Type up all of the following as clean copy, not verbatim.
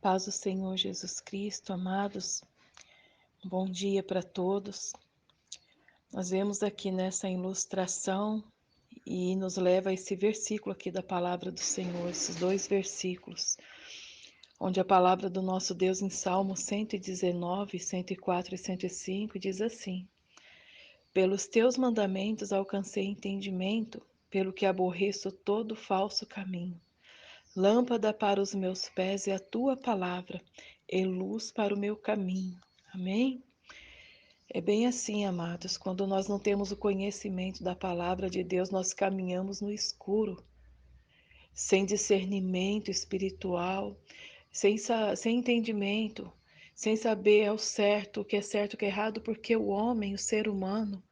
Paz do Senhor Jesus Cristo, amados, um bom dia para todos. Nós vemos aqui nessa ilustração e nos leva a esse versículo aqui da palavra do Senhor, esses dois versículos, onde a palavra do nosso Deus em Salmo 119, 104 e 105 diz assim: Pelos teus mandamentos alcancei entendimento, pelo que aborreço todo falso caminho. Lâmpada para os meus pés é a tua palavra, e luz para o meu caminho. Amém? É bem assim, amados, quando nós não temos o conhecimento da palavra de Deus, nós caminhamos no escuro, sem discernimento espiritual, sem entendimento, sem saber ao certo o que é certo e o que é errado, porque o homem, o ser humano,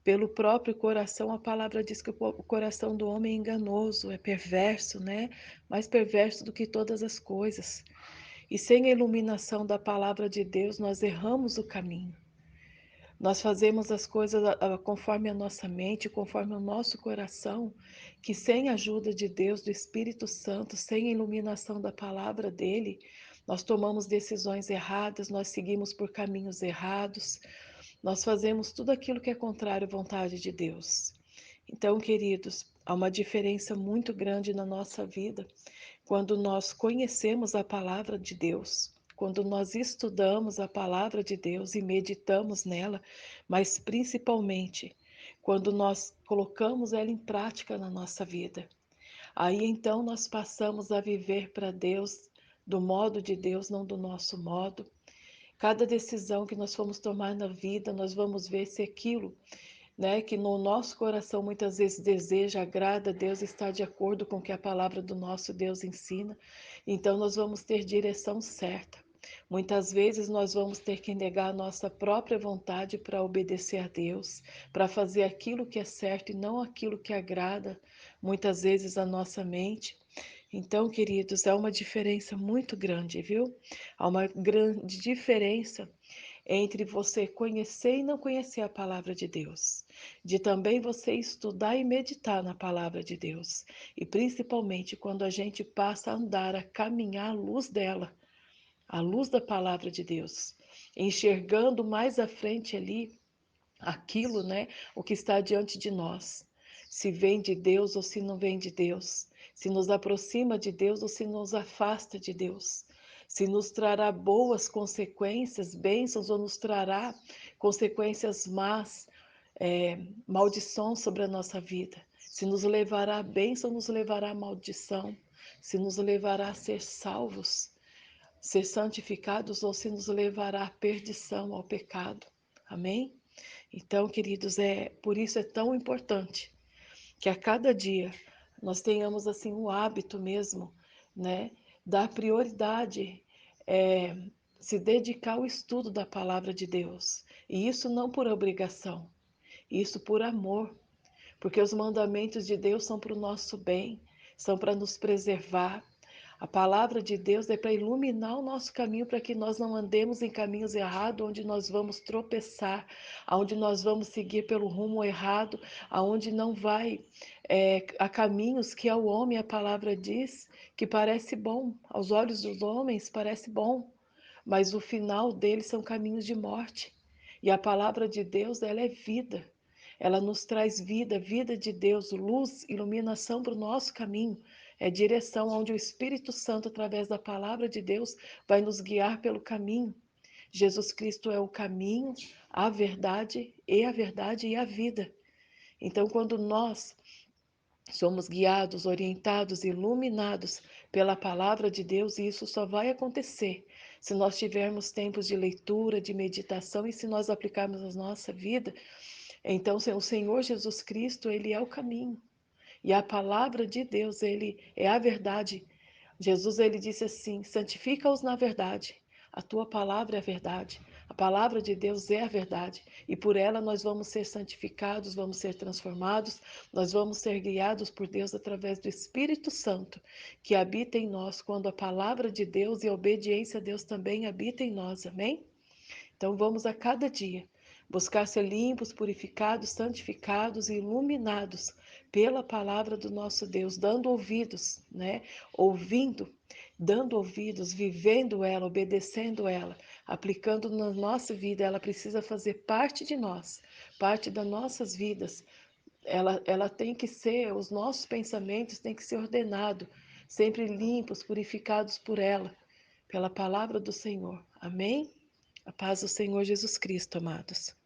pelo próprio coração, a palavra diz que o coração do homem é enganoso, é perverso, né? Mais perverso do que todas as coisas. E sem a iluminação da palavra de Deus, nós erramos o caminho. Nós fazemos as coisas conforme a nossa mente, conforme o nosso coração, que sem a ajuda de Deus, do Espírito Santo, sem a iluminação da palavra dele, nós tomamos decisões erradas, nós seguimos por caminhos errados, nós fazemos tudo aquilo que é contrário à vontade de Deus. Então, queridos, há uma diferença muito grande na nossa vida quando nós conhecemos a palavra de Deus, quando nós estudamos a palavra de Deus e meditamos nela, mas principalmente quando nós colocamos ela em prática na nossa vida. Aí então nós passamos a viver para Deus do modo de Deus, não do nosso modo. Cada decisão que nós formos tomar na vida, nós vamos ver se aquilo, né, que no nosso coração muitas vezes deseja, agrada a Deus, está de acordo com o que a palavra do nosso Deus ensina, então nós vamos ter direção certa. Muitas vezes nós vamos ter que negar a nossa própria vontade para obedecer a Deus, para fazer aquilo que é certo e não aquilo que agrada, muitas vezes, a nossa mente. Então, queridos, há uma diferença muito grande, viu? Há uma grande diferença entre você conhecer e não conhecer a palavra de Deus, de também você estudar e meditar na palavra de Deus, e principalmente quando a gente passa a andar, a caminhar à luz dela, à luz da palavra de Deus, enxergando mais à frente ali aquilo, né, o que está diante de nós, se vem de Deus ou se não vem de Deus, se nos aproxima de Deus ou se nos afasta de Deus, se nos trará boas consequências, bênçãos, ou nos trará consequências más, maldição sobre a nossa vida, se nos levará a bênção ou nos levará a maldição, se nos levará a ser salvos, ser santificados, ou se nos levará à perdição, ao pecado. Amém? Então, queridos, por isso é tão importante que a cada dia nós tenhamos assim o hábito mesmo, né, dar prioridade, é, se dedicar ao estudo da palavra de Deus. E isso não por obrigação, isso por amor, porque os mandamentos de Deus são para o nosso bem, são para nos preservar. A palavra de Deus é para iluminar o nosso caminho, para que nós não andemos em caminhos errados, onde nós vamos tropeçar, aonde nós vamos seguir pelo rumo errado, aonde não vai a caminhos que ao homem a palavra diz que parece bom, aos olhos dos homens parece bom, mas o final deles são caminhos de morte. E a palavra de Deus, ela é vida. Ela nos traz vida, vida de Deus, luz, iluminação para o nosso caminho. É direção onde o Espírito Santo, através da palavra de Deus, vai nos guiar pelo caminho. Jesus Cristo é o caminho, a verdade e a vida. Então, quando nós somos guiados, orientados, iluminados pela palavra de Deus, e isso só vai acontecer se nós tivermos tempos de leitura, de meditação, e se nós aplicarmos a nossa vida. Então, o Senhor Jesus Cristo, ele é o caminho. E a palavra de Deus, ele é a verdade. Jesus, ele disse assim: santifica-os na verdade. A tua palavra é a verdade. A palavra de Deus é a verdade. E por ela nós vamos ser santificados, vamos ser transformados, nós vamos ser guiados por Deus através do Espírito Santo, que habita em nós, quando a palavra de Deus e a obediência a Deus também habita em nós. Amém? Então vamos a cada dia buscar ser limpos, purificados, santificados e iluminados pela palavra do nosso Deus, dando ouvidos, né? Ouvindo dando ouvidos, vivendo ela, obedecendo ela, aplicando na nossa vida, ela precisa fazer parte de nós, parte das nossas vidas. Ela tem que ser, os nossos pensamentos têm que ser ordenados, sempre limpos, purificados por ela, pela palavra do Senhor. Amém? A paz do Senhor Jesus Cristo, amados.